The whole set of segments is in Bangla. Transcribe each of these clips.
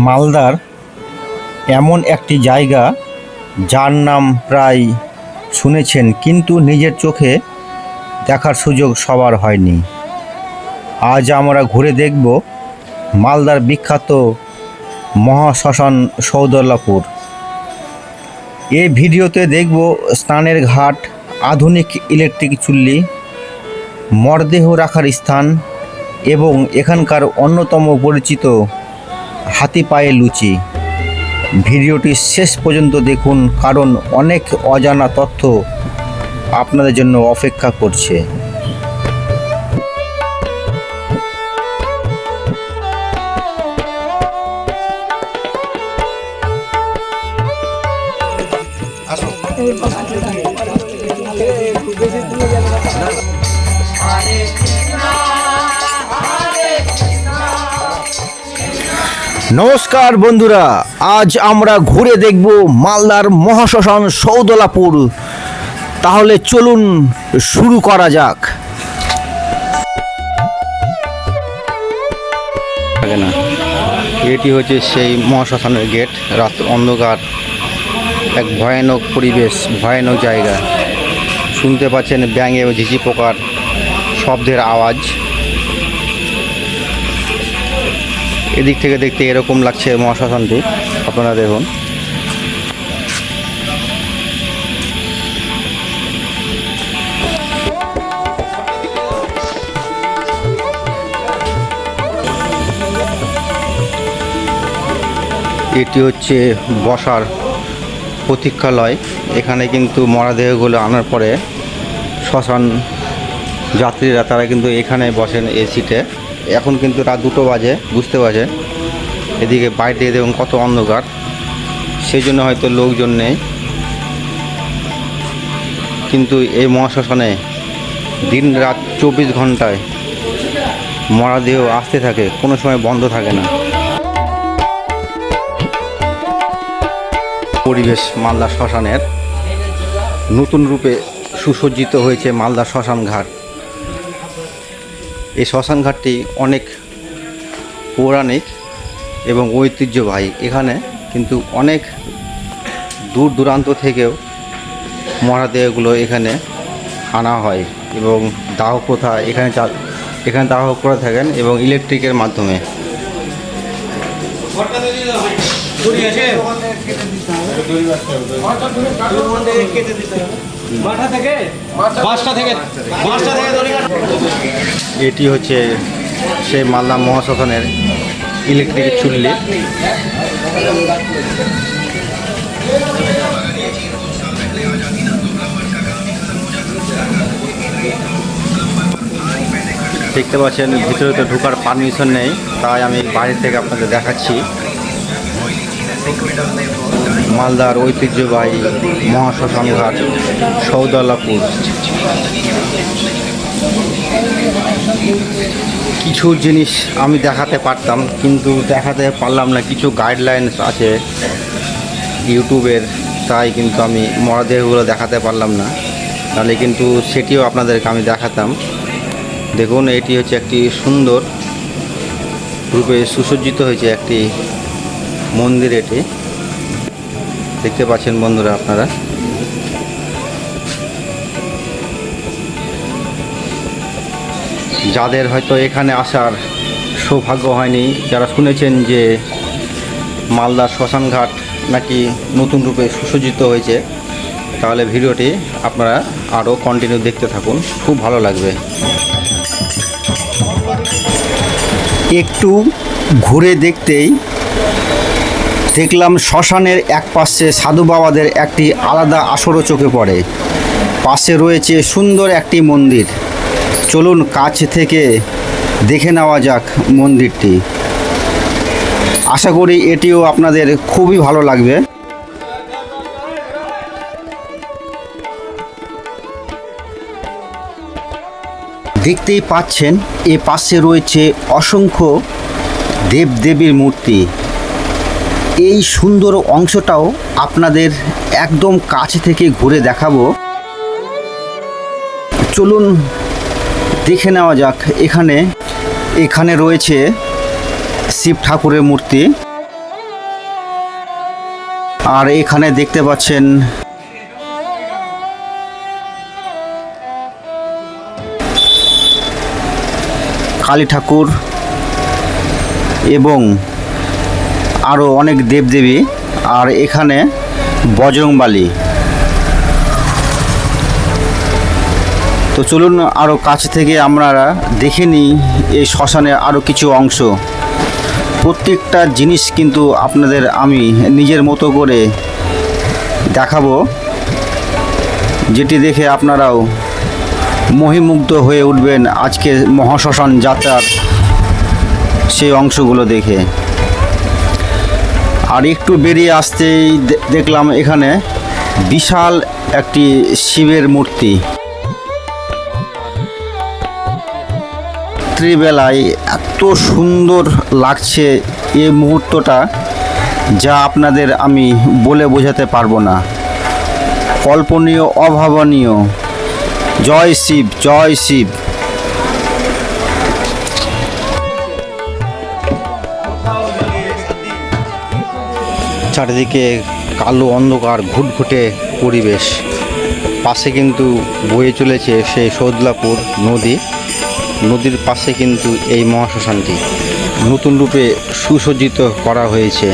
মালদার এমন একটি জায়গা যার নাম প্রায় শুনেছেন, কিন্তু নিজের চোখে দেখার সুযোগ সবার হয়নি। আজ আমরা ঘুরে দেখব মালদার বিখ্যাত মহাশ্মশান সৌদল্লাপুর। এই ভিডিওতে দেখব স্নানের ঘাট, আধুনিক ইলেকট্রিক চুল্লি, মরদেহ রাখার স্থান এবং এখানকার অন্যতম পরিচিত হাতি পায়ে লুচি। ভিডিওটি শেষ পর্যন্ত দেখুন, কারণ অনেক অজানা তথ্য আপনাদের জন্য অপেক্ষা করছে। নমস্কার বন্ধুরা, আজ আমরা ঘুরে দেখব মালদার মহাশ্মশান সৌদল্লাপুর। তাহলে চলুন শুরু করা যাক। এটি হচ্ছে সেই মহাশ্মশানের গেট। রাত অন্ধকার, এক ভয়ানক পরিবেশ, ভয়ানক জায়গা। শুনতে পাচ্ছেন ব্যাঙে ও ঝিঝি পোকার শব্দের আওয়াজ। এদিক থেকে দেখতে এরকম লাগছে মহাশ্মশানটি, আপনারা দেখুন। এটি হচ্ছে বসার প্রতীক্ষালয়। এখানে কিন্তু মরদেহগুলো আনার পরে শ্মশান যাত্রীরা তারা কিন্তু এখানে বসেন এই সিটে। এখন কিন্তু রাত 2টো বাজে, বুঝতে পারছেন। এদিকে বাইরে দিয়ে দেখুন কত অন্ধকার, সেই জন্য হয়তো লোকজন নেই। কিন্তু এই মহাশ্মশানে দিন রাত 24 ঘন্টায় মরদেহ আসতে থাকে, কোনো সময় বন্ধ থাকে না। পরিবেশ মালদা শ্মশানের নতুন রূপে সুসজ্জিত হয়েছে মালদা শ্মশান ঘাট। এই শ্মশান ঘাটটি অনেক পৌরাণিক এবং ঐতিহ্যবাহী। এখানে কিন্তু অনেক দূর দূরান্ত থেকেও মরদেহগুলো এখানে আনা হয় এবং দাহ প্রথা এখানে দাহ করে থাকেন এবং ইলেকট্রিকের মাধ্যমে। এটি হচ্ছে সেই মালদা মহাশ্মশানের ইলেকট্রিক চুল্লি। দেখতে পাচ্ছেন ভিতরে তো ঢোকার পারমিশন নেই, তাই আমি বাইরে থেকে আপনাদের দেখাচ্ছি। মালদার ঐতিহ্যবাহী মহাশ্মশান ঘাট সৌদল্লাপুর। কিছু জিনিস আমি দেখাতে পারতাম, কিন্তু দেখাতে পারলাম না। কিছু গাইডলাইন্স আছে ইউটিউবের, তাই কিন্তু আমি মরদেহগুলো দেখাতে পারলাম না, নাহলে কিন্তু সেটিও আপনাদেরকে আমি দেখাতাম। দেখুন, এটি হচ্ছে একটি সুন্দর রূপে সুসজ্জিত হয়েছে একটি মন্দির। এটি দেখতে পাচ্ছেন বন্ধুরা আপনারা। যাদের হয়তো এখানে আসার সৌভাগ্য হয়নি, যারা শুনেছেন যে মালদার শ্মশান ঘাট নাকি নতুন রূপে সুসজ্জিত হয়েছে, তাহলে ভিডিওটি আপনারা আরও কন্টিনিউ দেখতে থাকুন, খুব ভালো লাগবে। একটু ঘুরে দেখতেই দেখলাম শ্মশানের এক পাশে সাধু বাবাদের একটি আলাদা আসরও চোখে পড়ে। পাশে রয়েছে সুন্দর একটি মন্দির। চলুন কাছ থেকে দেখে নেওয়া যাক মন্দিরটি। আশা করি এটিও আপনাদের খুবই ভালো লাগবে। দেখতেই পাচ্ছেন এ পাশে রয়েছে অসংখ্য দেবদেবীর মূর্তি। এই সুন্দর অংশটাও আপনাদের একদম কাছে থেকে ঘুরে দেখাবো। চলুন দেখে নেওয়া যাক। এখানে রয়েছে শিব ঠাকুরের মূর্তি। আর এখানে দেখতে পাচ্ছেন কালী ঠাকুর এবং আরও অনেক দেবদেবী, আর এখানে বজরংবলী। তো চলুন আরও কাছ থেকে আমরা দেখে নিই এই শ্মশানের আরও কিছু অংশ। প্রত্যেকটা জিনিস কিন্তু আপনাদের আমি নিজের মতো করে দেখাবো, যেটি দেখে আপনারাও মোহিমুগ্ধ হয়ে উঠবেন আজকে মহাশ্মশান যাত্রার সেই অংশগুলো দেখে। আর একটু বেরিয়ে আসতেই দেখলাম এখানে বিশাল একটি শিবের মূর্তি। রাত্রিবেলায় এত সুন্দর লাগছে এই মুহূর্তটা, যা আপনাদের আমি বলে বোঝাতে পারবো না। কল্পনীয়, অভাবনীয়। জয় শিব, জয় শিব। চারিদিকে কালো অন্ধকার, ঘুটঘুটে পরিবেশ। পাশে কিন্তু বয়ে চলেছে সেই সদলাপুর নদী। নদীর পাশে কিন্তু এই মহাশ্মশানটি নতুন রূপে সুসজ্জিত করা হয়েছে।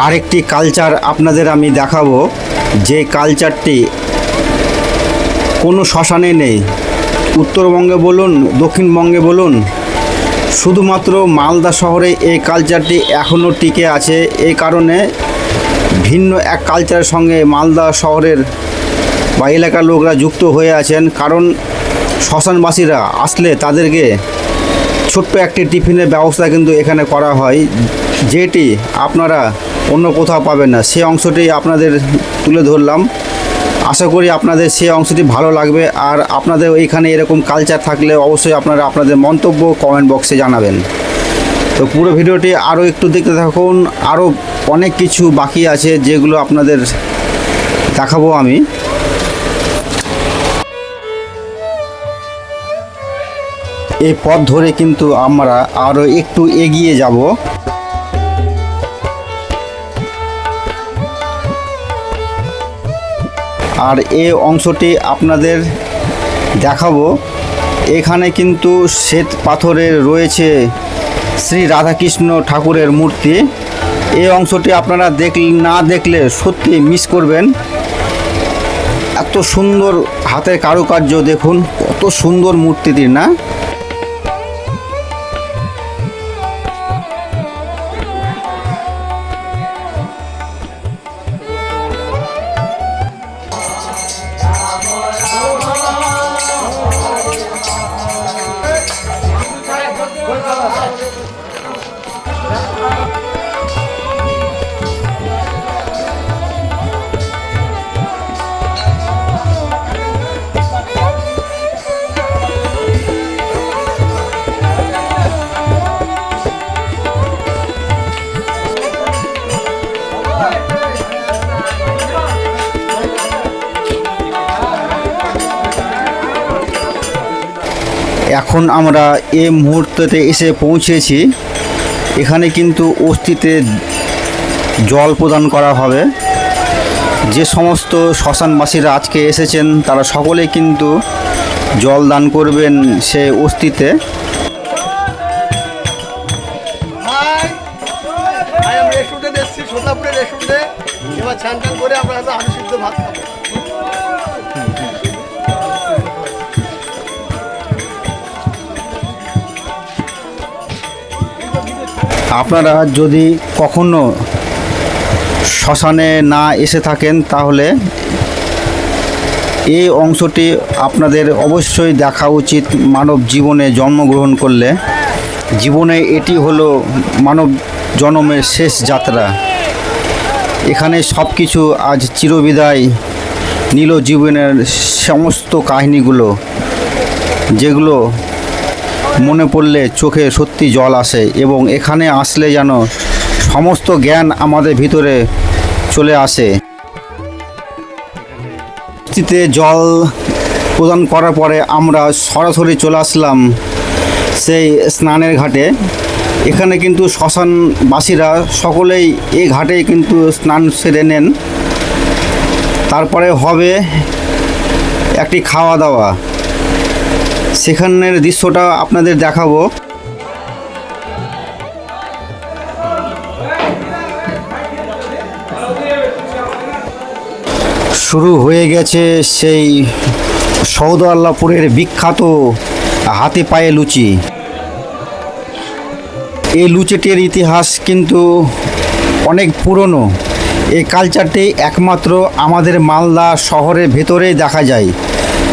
আরেকটি কালচার আপনাদের আমি দেখাবো, যে কালচারটি কোনো শ্মশানে নেই। উত্তরবঙ্গে বলুন, দক্ষিণবঙ্গে বলুন, শুধুমাত্র মালদা শহরে এই কালচারটি এখনও টিকে আছে। এই কারণে ভিন্ন এক কালচারের সঙ্গে মালদা শহরের বা এলাকার লোকরা যুক্ত হয়ে আছেন। কারণ শ্মশানবাসীরা আসলে তাদেরকে ছোট্ট একটি টিফিনের ব্যবস্থা কিন্তু এখানে করা হয়, যেটি আপনারা অন্য কোথাও পাবেন না। সেই অংশটি আপনাদের তুলে ধরলাম। আশা করি আপনাদের সেই অংশটি ভালো লাগবে। আর আপনাদের এইখানে এরকম কালচার থাকলে অবশ্যই আপনারা আপনাদের মন্তব্য কমেন্ট বক্সে জানাবেন। তো পুরো ভিডিওটি আরও একটু দেখতে থাকুন। আরও অনেক কিছু বাকি আছে যেগুলো আপনাদের দেখাবো আমি। এই পথ ধরে কিন্তু আমরা আরও একটু এগিয়ে যাব। আর এই অংশটি আপনাদের দেখাবো। এখানে কিন্তু শ্বেত পাথরের রয়েছে শ্রী রাধাকৃষ্ণ ঠাকুরের মূর্তি। এই অংশটি আপনারা না দেখলে সত্যি মিস করবেন। এত সুন্দর হাতের কারুকার্য দেখুন, কত সুন্দর মূর্তিটি না? এখন আমরা এই মুহূর্তে এসে পৌঁছেছি। এখানে কিন্তু অস্থিতে জল প্রদান করা হবে। যে সমস্ত শ্মশানবাসীরা আজকে এসেছেন তারা সকলেই কিন্তু জল দান করবেন সে অস্থিতে। আপনারা যদি কখনো শ্মশানে না এসে থাকেন তাহলে এই অংশটি আপনাদের অবশ্যই দেখা উচিত। মানব জীবনে জন্মগ্রহণ করলে জীবনে এটি হলো মানব জন্মের শেষ যাত্রা। এখানে সব কিছু আজ চিরবিদায় নিল জীবনের সমস্ত কাহিনীগুলো, যেগুলো মনে পড়লে চোখে সত্যি জল আসে এবং এখানে আসলে যেন সমস্ত জ্ঞান আমাদের ভিতরে চলে আসে। বৃষ্টিতে জল প্রদান করার পরে আমরা সরাসরি চলে আসলাম সেই স্নানের ঘাটে। এখানে কিন্তু শ্মশানবাসীরা সকলেই এই ঘাটেই কিন্তু স্নান সেরে নেন। তারপরে হবে একটি খাওয়া দাওয়া, সেখানের দৃশ্যটা আপনাদের দেখাবো। শুরু হয়ে গেছে সেই সৌদাল্লাপুরের বিখ্যাত হাতে পায়ে লুচি। এই লুচিটির ইতিহাস কিন্তু অনেক পুরনো। এই কালচারটি একমাত্র আমাদের মালদা শহরের ভেতরেই দেখা যায়,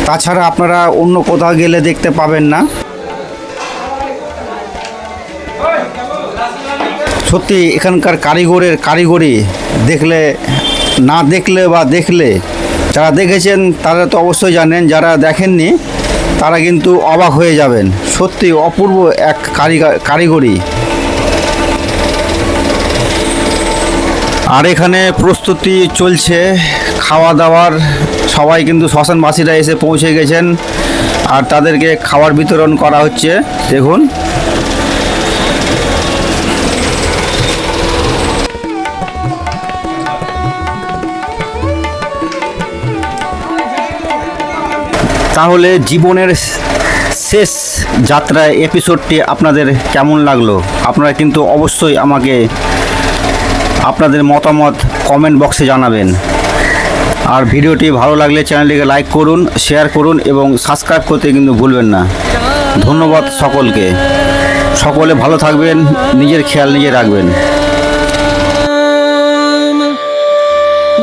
তাছাড়া আপনারা অন্য কোথাও গেলে দেখতে পাবেন না। সত্যি এখানকার কারিগরি দেখলে যারা দেখেছেন তারা তো অবশ্যই জানেন, যারা দেখেননি তারা কিন্তু অবাক হয়ে যাবেন। সত্যি অপূর্ব এক কারিগরি। আর এখানে প্রস্তুতি চলছে খাওয়া দাওয়ার। সবাই কিন্তু শ্মশানবাসীরা এসে পৌঁছে গেছেন আর তাদেরকে খাবার বিতরণ করা হচ্ছে। দেখুন, তাহলে জীবনের শেষ যাত্রায় এপিসোডটি আপনাদের কেমন লাগলো আপনারা কিন্তু অবশ্যই আমাকে আপনাদের মতামত কমেন্ট বক্সে জানাবেন। আর ভিডিওটি ভালো লাগলে চ্যানেলটিকে লাইক করুন, শেয়ার করুন এবং সাবস্ক্রাইব করতে কিন্তু ভুলবেন না। ধন্যবাদ সকলকে। সকলে ভালো থাকবেন, নিজের খেয়াল নিজে রাখবেন।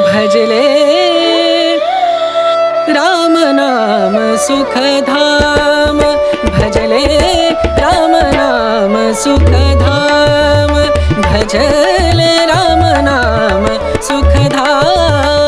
भजले राम नाम सुख धाम, भजले राम नाम सुख धाम, भजले राम नाम सुख धाम।